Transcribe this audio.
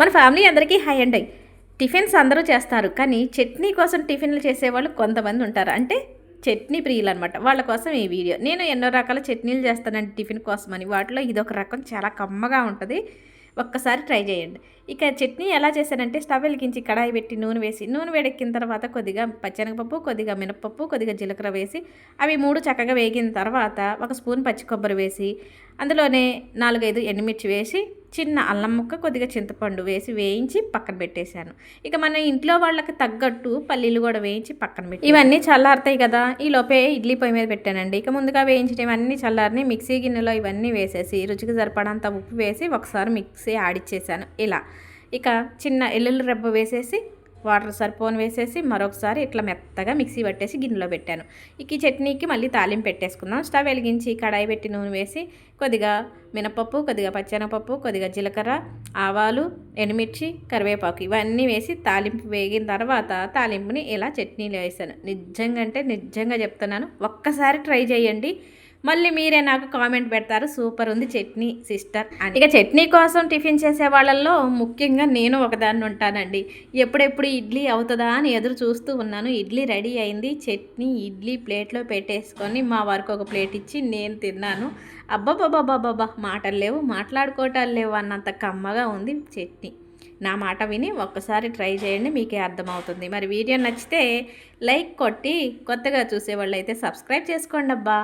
మన ఫ్యామిలీ అందరికీ high and high. Tiffins అందరూ చేస్తారు, కానీ చట్నీ కోసం టిఫిన్లు చేసేవాళ్ళు కొంతమంది ఉంటారు. అంటే చట్నీ ప్రియులు అనమాట. వాళ్ళ కోసం ఈ వీడియో. నేను ఎన్నో రకాల చట్నీలు చేస్తానండి టిఫిన్ కోసమని. వాటిలో ఇదొక రకం, చాలా కమ్మగా ఉంటుంది. ఒక్కసారి ట్రై చేయండి. ఇక చట్నీ ఎలా చేశానంటే, స్టవ్ వెలిగించి కడాయి పెట్టి నూనె వేసి, నూనె వేడెక్కిన తర్వాత కొద్దిగా పచ్చెనగపప్పు, కొద్దిగా మినపప్పు, కొద్దిగా జీలకర్ర వేసి, అవి 3 చక్కగా వేగిన తర్వాత ఒక స్పూన్ పచ్చి కొబ్బరి వేసి, అందులోనే 4-5 ఎండుమిర్చి వేసి, చిన్న అల్లం ముక్క, కొద్దిగా చింతపండు వేసి వేయించి పక్కన పెట్టేశాను. ఇక మన ఇంట్లో వాళ్ళకి తగ్గట్టు పల్లీలు కూడా వేయించి పక్కన పెట్టి, ఇవన్నీ చల్లారుతాయి కదా. ఈ లోపే ఇడ్లీ పొయ్యి మీద పెట్టానండి. ఇక ముందుగా వేయించడం ఇవన్నీ చల్లారిని మిక్సీ గిన్నెలో ఇవన్నీ వేసేసి, రుచికి సరిపడంత ఉప్పు వేసి ఒకసారి మిక్సీ ఆడిచ్చేసాను. ఇలా ఇక చిన్న ఎల్లుల్లి రెబ్బ వేసేసి, వాటర్ సరిపోను వేసేసి, మరొకసారి ఇట్లా మెత్తగా మిక్సీ పట్టేసి గిన్నెలో పెట్టాను. ఇక ఈ చట్నీకి మళ్ళీ తాలింపు పెట్టేసుకుందాం. స్టవ్ వెలిగించి కడాయి పెట్టి నూనె వేసి, కొద్దిగా మినపప్పు, కొద్దిగా పచ్చెనగపప్పు, కొద్దిగా జీలకర్ర, ఆవాలు, ఎండుమిర్చి, కరివేపాకు ఇవన్నీ వేసి తాలింపు వేగిన తర్వాత తాలింపుని ఇలా చట్నీలో వేసాను. నిజంగా అంటే నిజంగా చెప్తున్నాను, ఒక్కసారి ట్రై చేయండి. మళ్ళీ మీరే నాకు కామెంట్ పెడతారు, సూపర్ ఉంది చట్నీ సిస్టర్ అని. ఇక చట్నీ కోసం టిఫిన్ చేసే వాళ్ళల్లో ముఖ్యంగా నేను ఒకదాన్ని ఉంటానండి. ఎప్పుడెప్పుడు ఇడ్లీ అవుతుందా అని ఎదురు చూస్తూ ఉన్నాను. ఇడ్లీ రెడీ అయింది. చట్నీ ఇడ్లీ ప్లేట్లో పెట్టేసుకొని మా వారికి ఒక ప్లేట్ ఇచ్చి నేను తిన్నాను. అబ్బబ్బబ్బబ్బబ్బా, మాటలు లేవు, మాట్లాడుకోవటాలు లేవు అన్నంత కమ్మగా ఉంది చట్నీ. నా మాట విని ఒక్కసారి ట్రై చేయండి, మీకే అర్థమవుతుంది. మరి వీడియో నచ్చితే లైక్ కొట్టి, కొత్తగా చూసేవాళ్ళు అయితే సబ్స్క్రైబ్ చేసుకోండి అబ్బా.